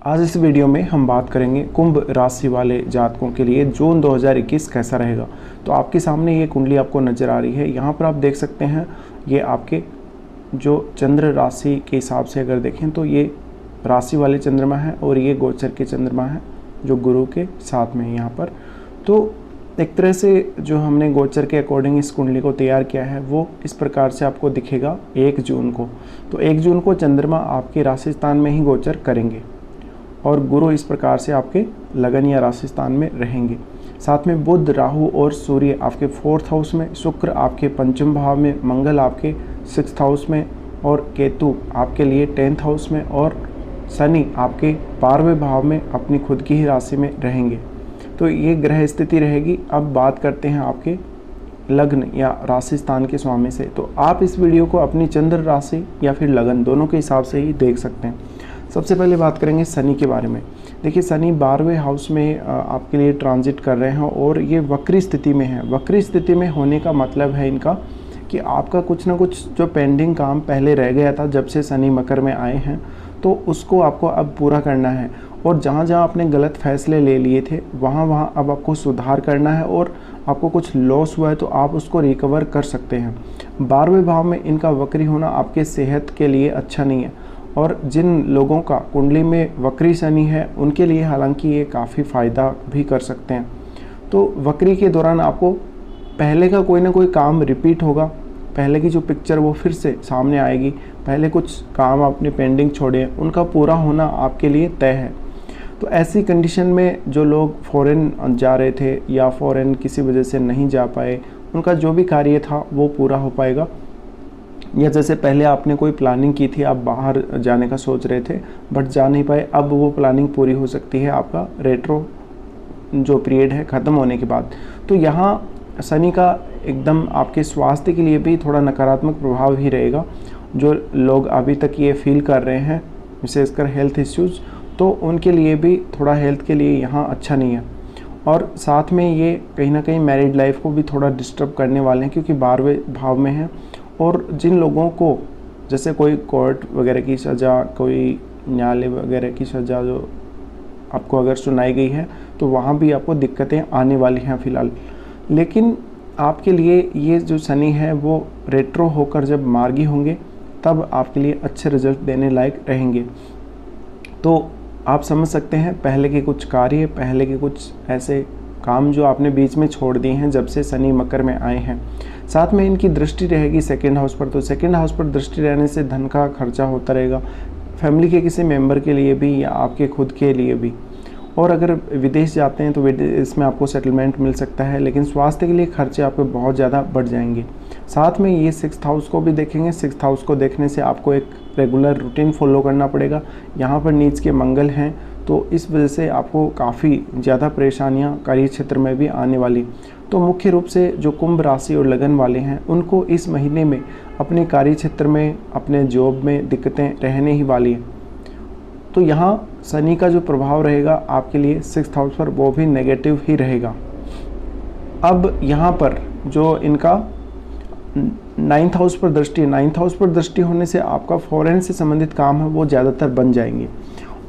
आज इस वीडियो में हम बात करेंगे कुंभ राशि वाले जातकों के लिए जून 2021 कैसा रहेगा। तो आपके सामने ये कुंडली आपको नज़र आ रही है। यहाँ पर आप देख सकते हैं ये आपके जो चंद्र राशि के हिसाब से अगर देखें तो ये राशि वाले चंद्रमा है और ये गोचर के चंद्रमा है जो गुरु के साथ में है यहाँ पर। तो एक तरह से जो हमने गोचर के अकॉर्डिंग इस कुंडली को तैयार किया है वो इस प्रकार से आपको दिखेगा 1 जून को। तो 1 जून को चंद्रमा आपके राशि स्थान में ही गोचर करेंगे और गुरु इस प्रकार से आपके लगन या राशि स्थान में रहेंगे। साथ में बुध, राहु और सूर्य आपके 4th हाउस में, शुक्र आपके 5th भाव में, मंगल आपके 6th हाउस में और केतु आपके लिए 10th हाउस में और शनि आपके 12वें भाव में अपनी खुद की ही राशि में रहेंगे। तो ये ग्रह स्थिति रहेगी। अब बात करते हैं आपके लग्न या राशि स्थान के स्वामी से। तो आप इस वीडियो को अपनी चंद्र राशि या फिर लगन दोनों के हिसाब से ही देख सकते हैं। सबसे पहले बात करेंगे शनि के बारे में। देखिए शनि 12वें हाउस में आपके लिए ट्रांजिट कर रहे हैं और ये वक्री स्थिति में है। वक्री स्थिति में होने का मतलब है इनका कि आपका कुछ ना कुछ जो पेंडिंग काम पहले रह गया था जब से शनि मकर में आए हैं तो उसको आपको अब पूरा करना है। और जहाँ जहाँ आपने गलत फैसले ले लिए थे वहाँ अब आपको सुधार करना है और आपको कुछ लॉस हुआ है तो आप उसको रिकवर कर सकते हैं। 12वें भाव में इनका वक्री होना आपके सेहत के लिए अच्छा नहीं है और जिन लोगों का कुंडली में वक्री शनि है उनके लिए हालांकि ये काफ़ी फ़ायदा भी कर सकते हैं। तो वक्री के दौरान आपको पहले का कोई ना कोई काम रिपीट होगा, पहले की जो पिक्चर वो फिर से सामने आएगी। पहले कुछ काम आपने पेंडिंग छोड़े उनका पूरा होना आपके लिए तय है। तो ऐसी कंडीशन में जो लोग फॉरेन जा रहे थे या फॉरेन किसी वजह से नहीं जा पाए, उनका जो भी कार्य था वो पूरा हो पाएगा। या जैसे पहले आपने कोई प्लानिंग की थी, आप बाहर जाने का सोच रहे थे बट जा नहीं पाए, अब वो प्लानिंग पूरी हो सकती है आपका रेट्रो जो पीरियड है ख़त्म होने के बाद। तो यहाँ शनि का एकदम आपके स्वास्थ्य के लिए भी थोड़ा नकारात्मक प्रभाव ही रहेगा। जो लोग अभी तक ये फील कर रहे हैं विशेषकर हेल्थ इश्यूज़, तो उनके लिए भी थोड़ा हेल्थ के लिए यहाँ अच्छा नहीं है। और साथ में ये कहीं ना कहीं मैरिड लाइफ को भी थोड़ा डिस्टर्ब करने वाले हैं क्योंकि 12वें भाव में है। और जिन लोगों को जैसे कोई कोर्ट वगैरह की सज़ा, कोई न्यायालय वगैरह की सज़ा जो आपको अगर सुनाई गई है तो वहाँ भी आपको दिक्कतें आने वाली हैं फ़िलहाल। लेकिन आपके लिए ये जो शनि है वो रेट्रो होकर जब मार्गी होंगे तब आपके लिए अच्छे रिजल्ट देने लायक रहेंगे। तो आप समझ सकते हैं पहले के कुछ कार्य, पहले के कुछ ऐसे काम जो आपने बीच में छोड़ दिए हैं जब से शनि मकर में आए हैं। साथ में इनकी दृष्टि रहेगी 2nd हाउस पर। तो 2nd हाउस पर दृष्टि रहने से धन का खर्चा होता रहेगा, फैमिली के किसी मेंबर के लिए भी या आपके खुद के लिए भी। और अगर विदेश जाते हैं तो विदेश में आपको सेटलमेंट मिल सकता है, लेकिन स्वास्थ्य के लिए खर्चे आपके बहुत ज़्यादा बढ़ जाएंगे। साथ में ये 6th हाउस को भी देखेंगे। 6th हाउस को देखने से आपको एक रेगुलर रूटीन फॉलो करना पड़ेगा। यहाँ पर नीच के मंगल हैं तो इस वजह से आपको काफ़ी ज़्यादा परेशानियाँ कार्य क्षेत्र में भी आने वाली। तो मुख्य रूप से जो कुंभ राशि और लगन वाले हैं उनको इस महीने में अपने कार्य क्षेत्र में, अपने जॉब में दिक्कतें रहने ही वाली हैं। तो यहाँ शनि का जो प्रभाव रहेगा आपके लिए 6th हाउस पर वो भी नेगेटिव ही रहेगा। अब यहाँ पर जो इनका 9th हाउस पर दृष्टि है, 9th हाउस पर दृष्टि होने से आपका फॉरेन से संबंधित काम है वो ज़्यादातर बन जाएंगे।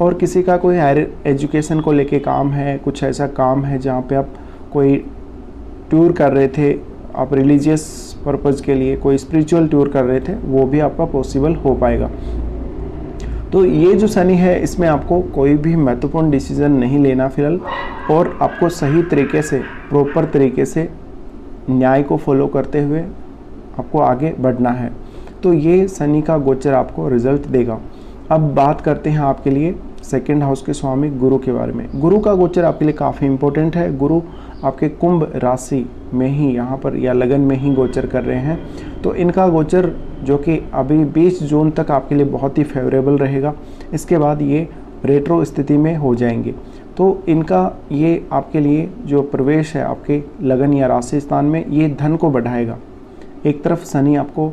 और किसी का कोई हायर एजुकेशन को लेके काम है, कुछ ऐसा काम है जहाँ पे आप कोई टूर कर रहे थे, आप रिलीजियस पर्पज़ के लिए कोई स्पिरिचुअल टूर कर रहे थे, वो भी आपका पॉसिबल हो पाएगा। तो ये जो शनि है इसमें आपको कोई भी महत्वपूर्ण डिसीजन नहीं लेना फिलहाल, और आपको सही तरीके से, प्रॉपर तरीके से न्याय को फॉलो करते हुए आपको आगे बढ़ना है। तो ये शनि का गोचर आपको रिजल्ट देगा। अब बात करते हैं आपके लिए 2nd हाउस के स्वामी गुरु के बारे में। गुरु का गोचर आपके लिए काफ़ी इंपॉर्टेंट है। गुरु आपके कुंभ राशि में ही यहाँ पर या लगन में ही गोचर कर रहे हैं। तो इनका गोचर जो कि अभी 20 जून तक आपके लिए बहुत ही फेवरेबल रहेगा। इसके बाद ये रेट्रो स्थिति में हो जाएंगे। तो इनका ये आपके लिए जो प्रवेश है आपके लगन या राशि स्थान में, ये धन को बढ़ाएगा। एक तरफ शनि आपको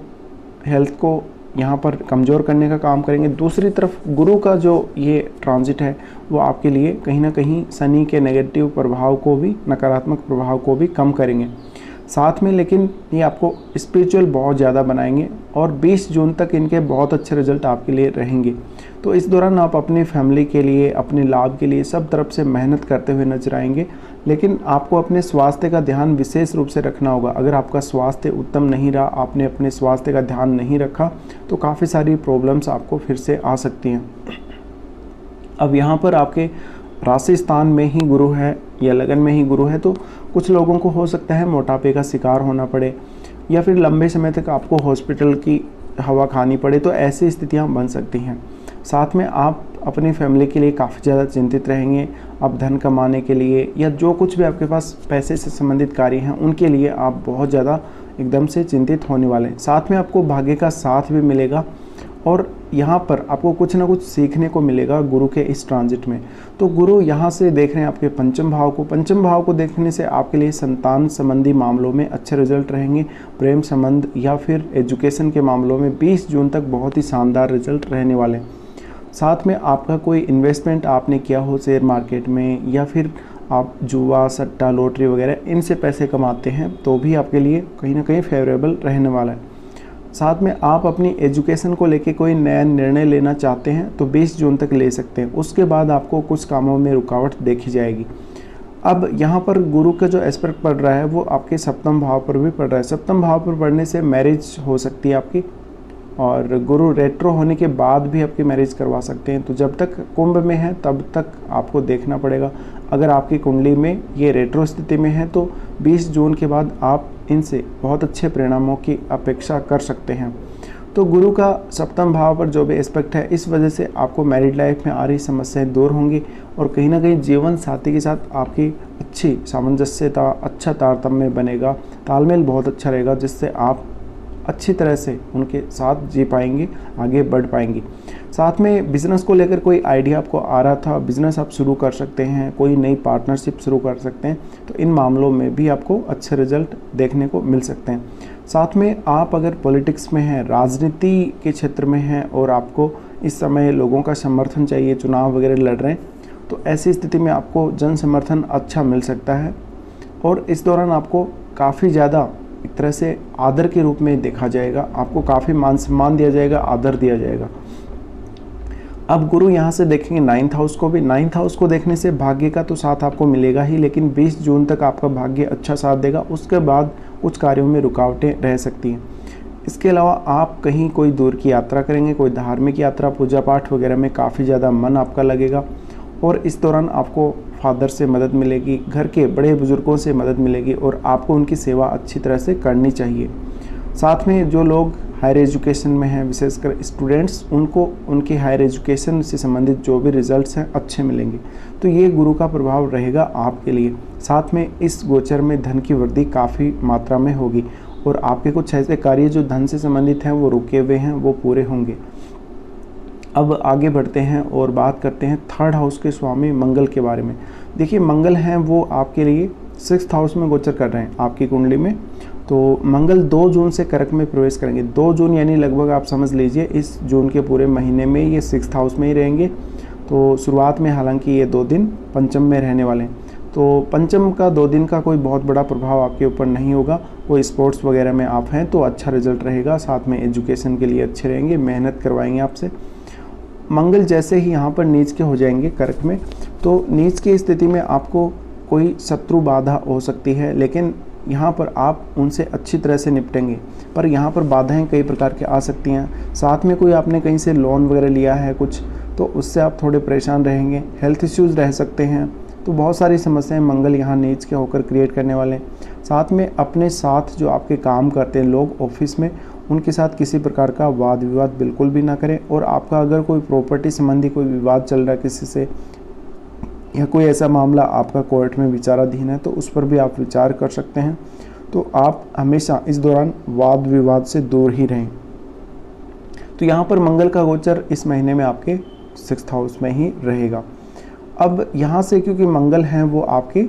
हेल्थ को यहाँ पर कमज़ोर करने का काम करेंगे, दूसरी तरफ गुरु का जो ये ट्रांजिट है वो आपके लिए कहीं ना कहीं शनि के नेगेटिव प्रभाव को भी, नकारात्मक प्रभाव को भी कम करेंगे। साथ में लेकिन ये आपको स्पिरिचुअल बहुत ज़्यादा बनाएंगे और 20 जून तक इनके बहुत अच्छे रिजल्ट आपके लिए रहेंगे। तो इस दौरान आप अपनी फैमिली के लिए, अपने लाभ के लिए सब तरफ से मेहनत करते हुए नजर आएंगे। लेकिन आपको अपने स्वास्थ्य का ध्यान विशेष रूप से रखना होगा। अगर आपका स्वास्थ्य उत्तम नहीं रहा, आपने अपने स्वास्थ्य का ध्यान नहीं रखा, तो काफ़ी सारी प्रॉब्लम्स आपको फिर से आ सकती हैं। अब यहाँ पर आपके राशि स्थान में ही गुरु है या लगन में ही गुरु है, तो कुछ लोगों को हो सकता है मोटापे का शिकार होना पड़े या फिर लंबे समय तक आपको हॉस्पिटल की हवा खानी पड़े, तो ऐसी स्थितियाँ बन सकती हैं। साथ में आप अपनी फैमिली के लिए काफ़ी ज़्यादा चिंतित रहेंगे। आप धन कमाने के लिए या जो कुछ भी आपके पास पैसे से संबंधित कार्य हैं उनके लिए आप बहुत ज़्यादा एकदम से चिंतित होने वाले हैं। साथ में आपको भाग्य का साथ भी मिलेगा और यहाँ पर आपको कुछ ना कुछ सीखने को मिलेगा गुरु के इस ट्रांजिट में। तो गुरु यहाँ से देख रहे हैं आपके पंचम भाव को। पंचम भाव को देखने से आपके लिए संतान संबंधी मामलों में अच्छे रिजल्ट रहेंगे। प्रेम संबंध या फिर एजुकेशन के मामलों में 20 जून तक बहुत ही शानदार रिजल्ट रहने वाले हैं। साथ में आपका कोई इन्वेस्टमेंट आपने किया हो शेयर मार्केट में या फिर आप जुआ, सट्टा, लॉटरी वगैरह इनसे पैसे कमाते हैं तो भी आपके लिए कहीं ना कहीं फेवरेबल रहने वाला है। साथ में आप अपनी एजुकेशन को लेके कोई नया निर्णय लेना चाहते हैं तो 20 जून तक ले सकते हैं। उसके बाद आपको कुछ कामों में रुकावट देखी जाएगी। अब यहाँ पर गुरु का जो एस्पेक्ट पड़ रहा है वो आपके सप्तम भाव पर भी पड़ रहा है। सप्तम भाव पर पड़ने से मैरिज हो सकती है आपकी, और गुरु रेट्रो होने के बाद भी आपकी मैरिज करवा सकते हैं। तो जब तक कुंभ में है तब तक आपको देखना पड़ेगा। अगर आपकी कुंडली में ये रेट्रो स्थिति में है तो 20 जून के बाद आप इनसे बहुत अच्छे परिणामों की अपेक्षा कर सकते हैं। तो गुरु का सप्तम भाव पर जो भी एस्पेक्ट है, इस वजह से आपको मैरिड लाइफ में आ रही समस्याएं दूर होंगी और कहीं ना कहीं जीवन साथी के साथ आपकी अच्छी सामंजस्यता, अच्छा तारतम्य बनेगा, तालमेल बहुत अच्छा रहेगा, जिससे आप अच्छी तरह से उनके साथ जी पाएंगे, आगे बढ़ पाएंगे। साथ में बिज़नेस को लेकर कोई आइडिया आपको आ रहा था, बिज़नेस आप शुरू कर सकते हैं, कोई नई पार्टनरशिप शुरू कर सकते हैं, तो इन मामलों में भी आपको अच्छे रिजल्ट देखने को मिल सकते हैं। साथ में आप अगर पॉलिटिक्स में हैं, राजनीति के क्षेत्र में हैं और आपको इस समय लोगों का समर्थन चाहिए, चुनाव वगैरह लड़ रहे हैं, तो ऐसी स्थिति में आपको जन समर्थन अच्छा मिल सकता है और इस दौरान आपको काफ़ी ज़्यादा एक तरह से आदर के रूप में देखा जाएगा, आपको काफ़ी मान सम्मान दिया जाएगा, आदर दिया जाएगा। अब गुरु यहाँ से देखेंगे 9th हाउस को भी। 9th हाउस को देखने से भाग्य का तो साथ आपको मिलेगा ही, लेकिन 20 जून तक आपका भाग्य अच्छा साथ देगा। उसके बाद कुछ कार्यों में रुकावटें रह सकती हैं। इसके अलावा आप कहीं कोई दूर की यात्रा करेंगे, कोई धार्मिक यात्रा, पूजा पाठ वगैरह में काफ़ी ज़्यादा मन आपका लगेगा और इस दौरान आपको फादर से मदद मिलेगी, घर के बड़े बुजुर्गों से मदद मिलेगी और आपको उनकी सेवा अच्छी तरह से करनी चाहिए। साथ में जो लोग हायर एजुकेशन में हैं, विशेषकर स्टूडेंट्स, उनको उनकी हायर एजुकेशन से संबंधित जो भी रिजल्ट्स हैं अच्छे मिलेंगे। तो ये गुरु का प्रभाव रहेगा आपके लिए। साथ में इस गोचर में धन की वृद्धि काफ़ी मात्रा में होगी और आपके कुछ ऐसे कार्य जो धन से संबंधित हैं वो रुके हुए हैं, वो पूरे होंगे। अब आगे बढ़ते हैं और बात करते हैं 3rd हाउस के स्वामी मंगल के बारे में। देखिए, मंगल हैं वो आपके लिए 6th हाउस में गोचर कर रहे हैं आपकी कुंडली में। तो मंगल 2 जून से कर्क में प्रवेश करेंगे। 2 जून यानी लगभग आप समझ लीजिए इस जून के पूरे महीने में ये 6th हाउस में ही रहेंगे। तो शुरुआत में हालांकि ये 2 दिन पंचम में रहने वाले हैं, तो पंचम का 2 दिन का कोई बहुत बड़ा प्रभाव आपके ऊपर नहीं होगा। कोई स्पोर्ट्स वगैरह में आप हैं तो अच्छा रिजल्ट रहेगा। साथ में एजुकेशन के लिए अच्छे रहेंगे, मेहनत करवाएंगे आपसे। मंगल जैसे ही यहाँ पर नीच के हो जाएंगे कर्क में, तो नीच की स्थिति में आपको कोई शत्रु बाधा हो सकती है, लेकिन यहाँ पर आप उनसे अच्छी तरह से निपटेंगे। पर यहाँ पर बाधाएं कई प्रकार की आ सकती हैं। साथ में कोई आपने कहीं से लोन वगैरह लिया है कुछ, तो उससे आप थोड़े परेशान रहेंगे। हेल्थ इश्यूज़ रह सकते हैं। तो बहुत सारी समस्याएं मंगल यहाँ नीच के होकर क्रिएट करने वाले हैं। साथ में अपने साथ जो आपके काम करते हैं लोग ऑफिस में, उनके साथ किसी प्रकार का वाद विवाद बिल्कुल भी ना करें। और आपका अगर कोई प्रॉपर्टी संबंधी कोई विवाद चल रहा है किसी से, या कोई ऐसा मामला आपका कोर्ट में विचाराधीन है, तो उस पर भी आप विचार कर सकते हैं। तो आप हमेशा इस दौरान वाद विवाद से दूर ही रहें। तो यहाँ पर मंगल का गोचर इस महीने में आपके 6th हाउस में ही रहेगा। अब यहाँ से क्योंकि मंगल हैं वो आपके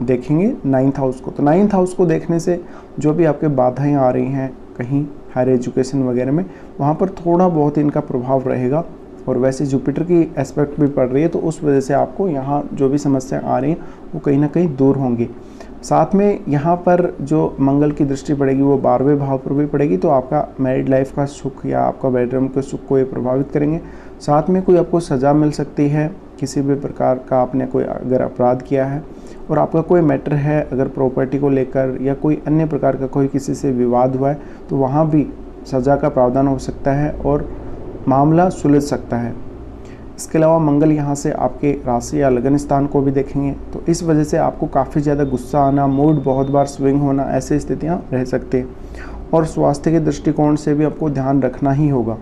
देखेंगे 9th हाउस को, तो 9th हाउस को देखने से जो भी आपके बाधाएं आ रही हैं कहीं हायर एजुकेशन वगैरह में, वहाँ पर थोड़ा बहुत इनका प्रभाव रहेगा। और वैसे जुपिटर की एस्पेक्ट भी पड़ रही है, तो उस वजह से आपको यहाँ जो भी समस्या आ रही हैं वो कहीं ना कहीं दूर होंगी। साथ में यहाँ पर जो मंगल की दृष्टि पड़ेगी वो 12वें भाव पर भी पड़ेगी, तो आपका मैरिड लाइफ का सुख या आपका बेडरूम के सुख को ये प्रभावित करेंगे। साथ में कोई आपको सज़ा मिल सकती है, किसी भी प्रकार का आपने कोई अगर अपराध किया है और आपका कोई मैटर है अगर प्रॉपर्टी को लेकर या कोई अन्य प्रकार का कोई किसी से विवाद हुआ है, तो वहाँ भी सज़ा का प्रावधान हो सकता है और मामला सुलझ सकता है। इसके अलावा मंगल यहाँ से आपके राशि या लगन स्थान को भी देखेंगे, तो इस वजह से आपको काफ़ी ज़्यादा गुस्सा आना, मूड बहुत बार स्विंग होना, ऐसी स्थितियाँ रह सकती हैं। और स्वास्थ्य के दृष्टिकोण से भी आपको ध्यान रखना ही होगा।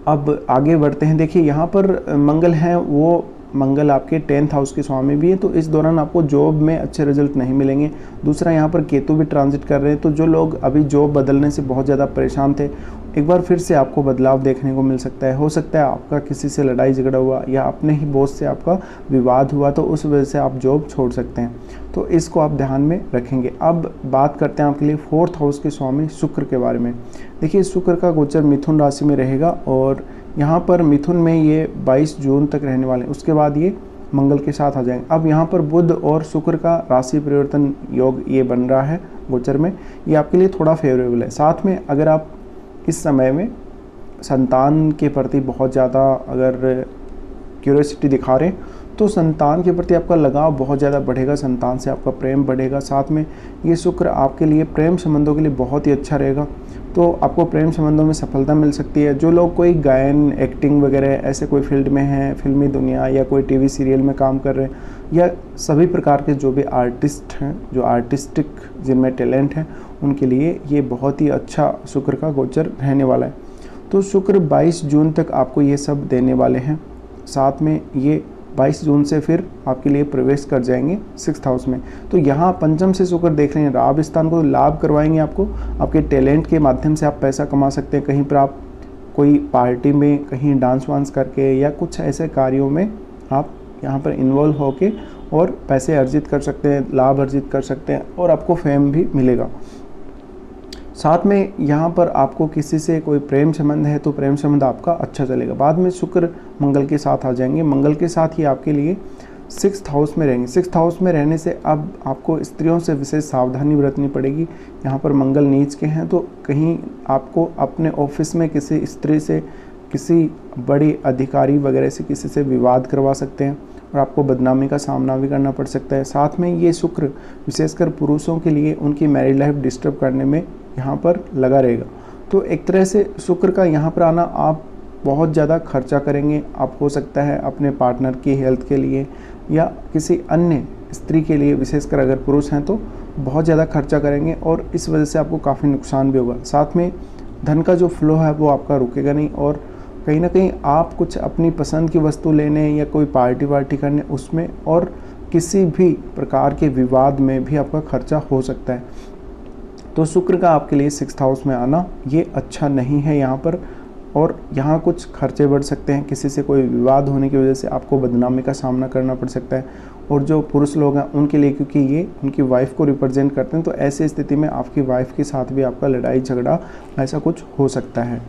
अब आगे बढ़ते हैं। देखिए यहाँ पर मंगल हैं, वो मंगल आपके 10th हाउस के स्वामी भी हैं, तो इस दौरान आपको जॉब में अच्छे रिजल्ट नहीं मिलेंगे। दूसरा यहाँ पर केतु भी ट्रांजिट कर रहे हैं, तो जो लोग अभी जॉब बदलने से बहुत ज़्यादा परेशान थे, एक बार फिर से आपको बदलाव देखने को मिल सकता है। हो सकता है आपका किसी से लड़ाई झगड़ा हुआ या अपने ही बॉस से आपका विवाद हुआ, तो उस वजह से आप जॉब छोड़ सकते हैं, तो इसको आप ध्यान में रखेंगे। अब बात करते हैं आपके लिए 4th हाउस के स्वामी शुक्र के बारे में। देखिए शुक्र का गोचर मिथुन राशि में रहेगा और यहाँ पर मिथुन में ये 22 जून तक रहने वाले हैं, उसके बाद ये मंगल के साथ आ जाएंगे। अब यहाँ पर बुध और शुक्र का राशि परिवर्तन योग ये बन रहा है गोचर में, ये आपके लिए थोड़ा फेवरेबल है। साथ में अगर आप इस समय में संतान के प्रति बहुत ज़्यादा अगर क्यूरियोसिटी दिखा रहे हैं, तो संतान के प्रति आपका लगाव बहुत ज़्यादा बढ़ेगा, संतान से आपका प्रेम बढ़ेगा। साथ में ये शुक्र आपके लिए प्रेम संबंधों के लिए बहुत ही अच्छा रहेगा, तो आपको प्रेम संबंधों में सफलता मिल सकती है। जो लोग कोई गायन, एक्टिंग वगैरह ऐसे कोई फील्ड में हैं, फिल्मी दुनिया या कोई टीवी सीरियल में काम कर रहे हैं, या सभी प्रकार के जो भी आर्टिस्ट हैं, जो आर्टिस्टिक जिनमें टैलेंट है, उनके लिए ये बहुत ही अच्छा शुक्र का गोचर रहने वाला है। तो शुक्र 22 जून तक आपको ये सब देने वाले हैं। साथ में ये 22 जून से फिर आपके लिए प्रवेश कर जाएंगे 6th हाउस में। तो यहाँ पंचम से शुक्र देख रहे हैं, लाभ स्थान को लाभ करवाएंगे आपको। आपके टैलेंट के माध्यम से आप पैसा कमा सकते हैं, कहीं पर आप कोई पार्टी में कहीं डांस वांस करके या कुछ ऐसे कार्यों में आप यहाँ पर इन्वॉल्व होके और पैसे अर्जित कर सकते हैं, लाभ अर्जित कर सकते हैं और आपको फेम भी मिलेगा। साथ में यहाँ पर आपको किसी से कोई प्रेम संबंध है तो प्रेम संबंध आपका अच्छा चलेगा। बाद में शुक्र मंगल के साथ आ जाएंगे, मंगल के साथ ही आपके लिए 6th हाउस में रहेंगे। 6th हाउस में रहने से अब आपको स्त्रियों से विशेष सावधानी बरतनी पड़ेगी। यहाँ पर मंगल नीच के हैं, तो कहीं आपको अपने ऑफिस में किसी स्त्री से, किसी बड़ी अधिकारी वगैरह से किसी से विवाद करवा सकते हैं और आपको बदनामी का सामना भी करना पड़ सकता है। साथ में ये शुक्र विशेषकर पुरुषों के लिए उनकी मैरिड लाइफ डिस्टर्ब करने में यहाँ पर लगा रहेगा। तो एक तरह से शुक्र का यहाँ पर आना, आप बहुत ज़्यादा खर्चा करेंगे। आप हो सकता है अपने पार्टनर की हेल्थ के लिए या किसी अन्य स्त्री के लिए, विशेषकर अगर पुरुष हैं तो बहुत ज़्यादा खर्चा करेंगे और इस वजह से आपको काफ़ी नुकसान भी होगा। साथ में धन का जो फ्लो है वो आपका रुकेगा नहीं और कहीं ना कहीं आप कुछ अपनी पसंद की वस्तु लेने या कोई पार्टी वार्टी करने उसमें और किसी भी प्रकार के विवाद में भी आपका खर्चा हो सकता है। तो शुक्र का आपके लिए 6th हाउस में आना ये अच्छा नहीं है यहाँ पर, और यहाँ कुछ खर्चे बढ़ सकते हैं। किसी से कोई विवाद होने की वजह से आपको बदनामी का सामना करना पड़ सकता है। और जो पुरुष लोग हैं उनके लिए, क्योंकि ये उनकी वाइफ को रिप्रेजेंट करते हैं, तो ऐसी स्थिति में आपकी वाइफ के साथ भी आपका लड़ाई झगड़ा ऐसा कुछ हो सकता है,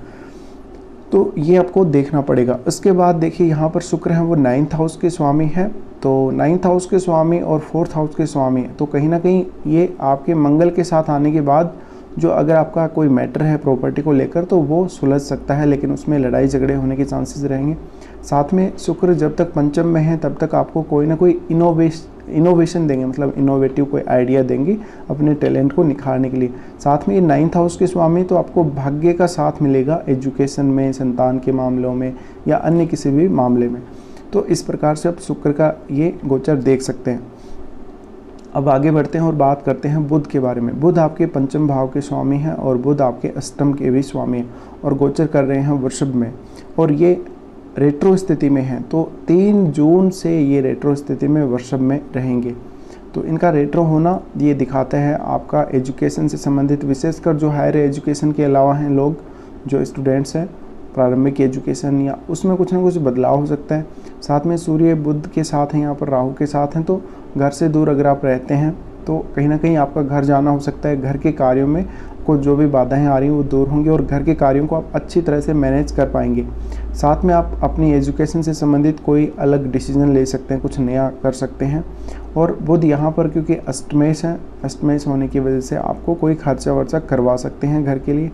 तो ये आपको देखना पड़ेगा। उसके बाद देखिए यहाँ पर शुक्र हैं वो 9th हाउस के स्वामी हैं, तो 9th हाउस के स्वामी और 4th हाउस के स्वामी हैं, तो कहीं ना कहीं ये आपके मंगल के साथ आने के बाद जो अगर आपका कोई मैटर है प्रॉपर्टी को लेकर तो वो सुलझ सकता है, लेकिन उसमें लड़ाई झगड़े होने के चांसेस रहेंगे। साथ में शुक्र जब तक पंचम में है तब तक आपको कोई ना कोई इनोवेशन देंगे, मतलब इनोवेटिव कोई आइडिया देंगे अपने टैलेंट को निखारने के लिए। साथ में ये 9th हाउस के स्वामी, तो आपको भाग्य का साथ मिलेगा एजुकेशन में, संतान के मामलों में या अन्य किसी भी मामले में। तो इस प्रकार से आप शुक्र का ये गोचर देख सकते हैं। अब आगे बढ़ते हैं और बात करते हैं बुध के बारे में। बुध आपके पंचम भाव के स्वामी हैं और बुध आपके अष्टम के भी स्वामी हैं और गोचर कर रहे हैं वृषभ में, और ये रेट्रो स्थिति में हैं। तो 3 जून से ये रेट्रो स्थिति में वृषभ में रहेंगे। तो इनका रेट्रो होना ये दिखाता है आपका एजुकेशन से संबंधित, विशेषकर जो हायर एजुकेशन के अलावा हैं लोग, जो स्टूडेंट्स हैं प्रारंभिक एजुकेशन या उसमें कुछ ना कुछ बदलाव हो सकता है। साथ में सूर्य बुध के साथ हैं, यहाँ पर राहु के साथ हैं, तो घर से दूर अगर आप रहते हैं तो कहीं ना कहीं आपका घर जाना हो सकता है। घर के कार्यों में आपको जो भी बाधाएं आ रही हैं वो दूर होंगी और घर के कार्यों को आप अच्छी तरह से मैनेज कर पाएंगे। साथ में आप अपनी एजुकेशन से संबंधित कोई अलग डिसीजन ले सकते हैं, कुछ नया कर सकते हैं। और बुध यहाँ पर क्योंकि अष्टमेश है, अष्टमेश होने की वजह से आपको कोई खर्चा वर्चा करवा सकते हैं घर के लिए।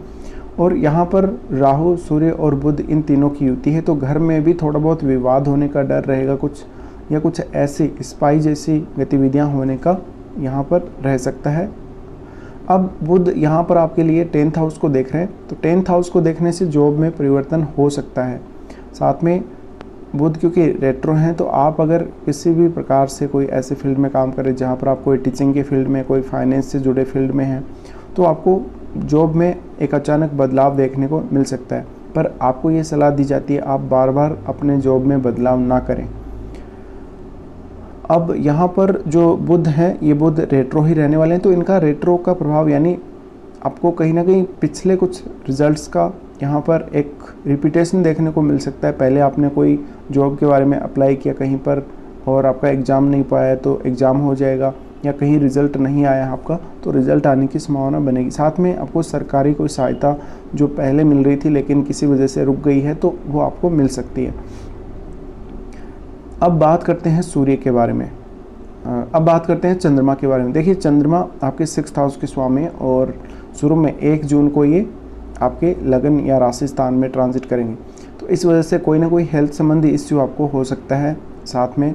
और यहाँ पर राहु, सूर्य और बुध इन तीनों की युति है, तो घर में भी थोड़ा बहुत विवाद होने का डर रहेगा, कुछ ऐसी स्पाई जैसी गतिविधियाँ होने का यहाँ पर रह सकता है। अब बुध यहाँ पर आपके लिए 10th हाउस को देख रहे हैं, तो 10th हाउस को देखने से जॉब में परिवर्तन हो सकता है। साथ में बुध क्योंकि रेट्रो हैं, तो आप अगर किसी भी प्रकार से कोई ऐसे फील्ड में काम करें जहाँ पर आप कोई टीचिंग के फील्ड में, कोई फाइनेंस से जुड़े फील्ड में हैं, तो आपको जॉब में एक अचानक बदलाव देखने को मिल सकता है। पर आपको ये सलाह दी जाती है आप बार बार अपने जॉब में बदलाव ना करें। अब यहाँ पर जो बुध हैं, ये बुध रेट्रो ही रहने वाले हैं, तो इनका रेट्रो का प्रभाव यानी आपको कहीं ना कहीं पिछले कुछ रिजल्ट्स का यहाँ पर एक रिपीटेशन देखने को मिल सकता है। पहले आपने कोई जॉब के बारे में अप्लाई किया कहीं पर और आपका एग्ज़ाम नहीं पाया तो एग्ज़ाम हो जाएगा, या कहीं रिज़ल्ट नहीं आया आपका तो रिज़ल्ट आने की संभावना बनेगी। साथ में आपको सरकारी कोई सहायता जो पहले मिल रही थी लेकिन किसी वजह से रुक गई है तो वो आपको मिल सकती है। अब बात करते हैं सूर्य के बारे में, अब बात करते हैं चंद्रमा के बारे में। देखिए चंद्रमा आपके 6th हाउस के स्वामी है और शुरू में 1 जून को ये आपके लगन या राशि स्थान में ट्रांजिट करेंगे, तो इस वजह से कोई ना कोई हेल्थ संबंधी इश्यू आपको हो सकता है। साथ में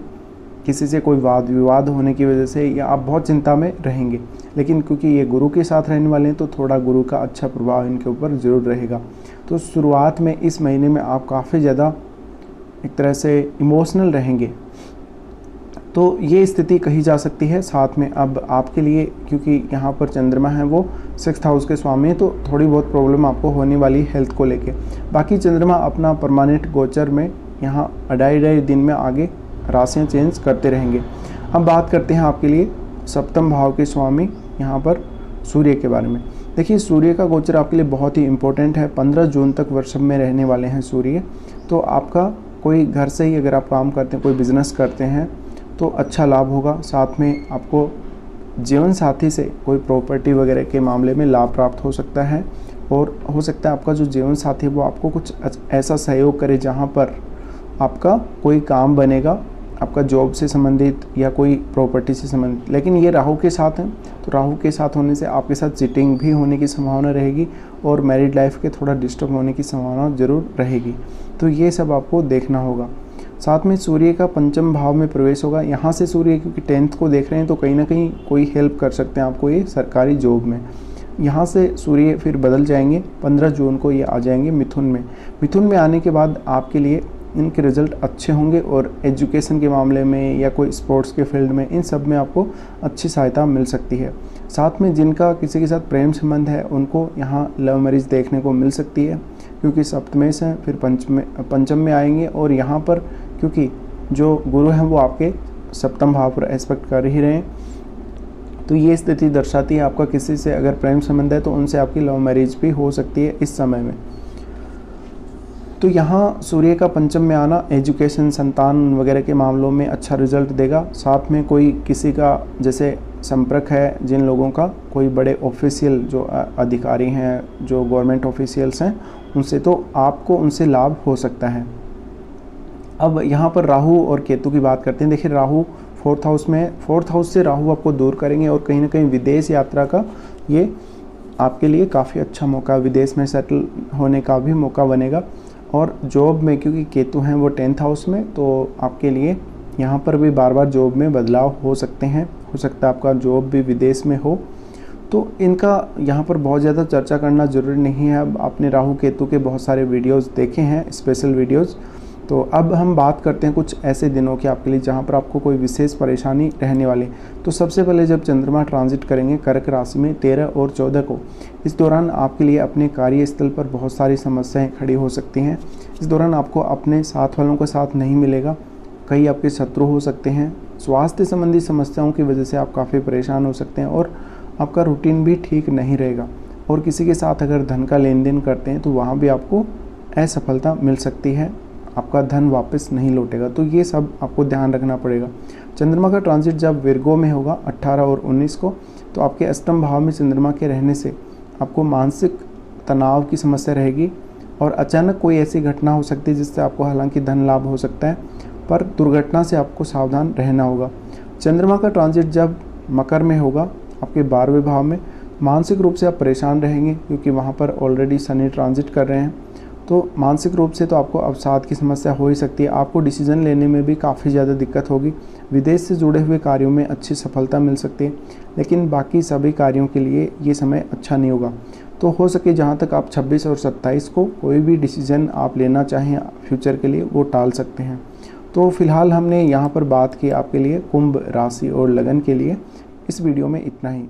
किसी से कोई वाद विवाद होने की वजह से या आप बहुत चिंता में रहेंगे, लेकिन क्योंकि ये गुरु के साथ रहने वाले हैं तो थोड़ा गुरु का अच्छा प्रभाव इनके ऊपर ज़रूर रहेगा। तो शुरुआत में इस महीने में आप काफ़ी ज़्यादा एक तरह से इमोशनल रहेंगे, तो ये स्थिति कही जा सकती है। साथ में अब आपके लिए क्योंकि यहाँ पर चंद्रमा है वो 6th हाउस के स्वामी है, तो थोड़ी बहुत प्रॉब्लम आपको होने वाली हेल्थ को लेके। बाकी चंद्रमा अपना परमानेंट गोचर में यहाँ अढ़ाई दिन में आगे राशियाँ चेंज करते रहेंगे। अब बात करते हैं आपके लिए 7th भाव के स्वामी यहाँ पर सूर्य के बारे में। देखिए सूर्य का गोचर आपके लिए बहुत ही इम्पोर्टेंट है। 15 जून तक वृषभ में रहने वाले हैं सूर्य, तो आपका कोई घर से ही अगर आप काम करते हैं, कोई बिजनेस करते हैं तो अच्छा लाभ होगा। साथ में आपको जीवन साथी से कोई प्रॉपर्टी वगैरह के मामले में लाभ प्राप्त हो सकता है, और हो सकता है आपका जो जीवन साथी है वो आपको कुछ ऐसा सहयोग करे जहाँ पर आपका कोई काम बनेगा, आपका जॉब से संबंधित या कोई प्रॉपर्टी से संबंधित। लेकिन ये राहु के साथ है, तो राहु के साथ होने से आपके साथ चीटिंग भी होने की संभावना रहेगी और मैरिड लाइफ के थोड़ा डिस्टर्ब होने की संभावना ज़रूर रहेगी। तो ये सब आपको देखना होगा। साथ में सूर्य का 5th भाव में प्रवेश होगा। यहाँ से सूर्य क्योंकि 10th को देख रहे हैं तो कहीं ना कहीं कोई हेल्प कर सकते हैं आपको ये सरकारी जॉब में। यहाँ से सूर्य फिर बदल जाएंगे, 15 जून को ये आ जाएंगे मिथुन में। मिथुन में आने के बाद आपके लिए इनके रिजल्ट अच्छे होंगे और एजुकेशन के मामले में या कोई स्पोर्ट्स के फील्ड में, इन सब में आपको अच्छी सहायता मिल सकती है। साथ में जिनका किसी के साथ प्रेम संबंध है उनको यहाँ लव मैरिज देखने को मिल सकती है, क्योंकि सप्तमेश हैं फिर पंचम में आएंगे, और यहाँ पर क्योंकि जो गुरु हैं वो आपके 7th भाव पर एस्पेक्ट कर ही रहे हैं, तो ये स्थिति दर्शाती है आपका किसी से अगर प्रेम संबंध है तो उनसे आपकी लव मैरिज भी हो सकती है इस समय में। तो यहाँ सूर्य का 5th में आना एजुकेशन, संतान वगैरह के मामलों में अच्छा रिजल्ट देगा। साथ में कोई किसी का जैसे संपर्क है, जिन लोगों का कोई बड़े ऑफिशियल जो अधिकारी हैं, जो गवर्नमेंट ऑफिशियल्स हैं, उनसे तो आपको उनसे लाभ हो सकता है। अब यहाँ पर राहु और केतु की बात करते हैं। देखिए राहु 4th हाउस में है, 4th हाउस से राहु आपको दूर करेंगे और कहीं ना कहीं विदेश यात्रा का ये आपके लिए काफ़ी अच्छा मौका, विदेश में सेटल होने का भी मौका बनेगा। और जॉब में क्योंकि केतु हैं वो 10th हाउस में, तो आपके लिए यहाँ पर भी बार बार जॉब में बदलाव हो सकते हैं। हो सकता है आपका जॉब भी विदेश में हो, तो इनका यहाँ पर बहुत ज़्यादा चर्चा करना ज़रूरी नहीं है। अब आपने राहु केतु के बहुत सारे वीडियोस देखे हैं, स्पेशल वीडियोस। तो अब हम बात करते हैं कुछ ऐसे दिनों की आपके लिए जहाँ पर आपको कोई विशेष परेशानी रहने वाली। तो सबसे पहले जब चंद्रमा ट्रांजिट करेंगे कर्क राशि में 13 और 14 को, इस दौरान आपके लिए अपने कार्यस्थल पर बहुत सारी समस्याएं खड़ी हो सकती हैं। इस दौरान आपको अपने साथ वालों का साथ नहीं मिलेगा, कई आपके शत्रु हो सकते हैं। स्वास्थ्य संबंधी समस्याओं की वजह से आप काफ़ी परेशान हो सकते हैं और आपका रूटीन भी ठीक नहीं रहेगा। और किसी के साथ अगर धन का लेन देन करते हैं तो वहाँ भी आपको असफलता मिल सकती है, आपका धन वापस नहीं लौटेगा। तो ये सब आपको ध्यान रखना पड़ेगा। चंद्रमा का ट्रांजिट जब विर्गो में होगा 18 और 19 को, तो आपके 8th भाव में चंद्रमा के रहने से आपको मानसिक तनाव की समस्या रहेगी और अचानक कोई ऐसी घटना हो सकती है जिससे आपको हालांकि धन लाभ हो सकता है, पर दुर्घटना से आपको सावधान रहना होगा। चंद्रमा का ट्रांजिट जब मकर में होगा, आपके 12वें भाव में, मानसिक रूप से आप परेशान रहेंगे क्योंकि वहाँ पर ऑलरेडी शनि ट्रांजिट कर रहे हैं। तो मानसिक रूप से तो आपको अवसाद की समस्या हो ही सकती है। आपको डिसीजन लेने में भी काफ़ी ज़्यादा दिक्कत होगी। विदेश से जुड़े हुए कार्यों में अच्छी सफलता मिल सकती है, लेकिन बाकी सभी कार्यों के लिए ये समय अच्छा नहीं होगा। तो हो सके जहाँ तक आप 26 और 27 को कोई भी डिसीजन आप लेना चाहें फ्यूचर के लिए, वो टाल सकते हैं। तो फिलहाल हमने यहाँ पर बात की आपके लिए कुंभ राशि और लगन के लिए। इस वीडियो में इतना ही।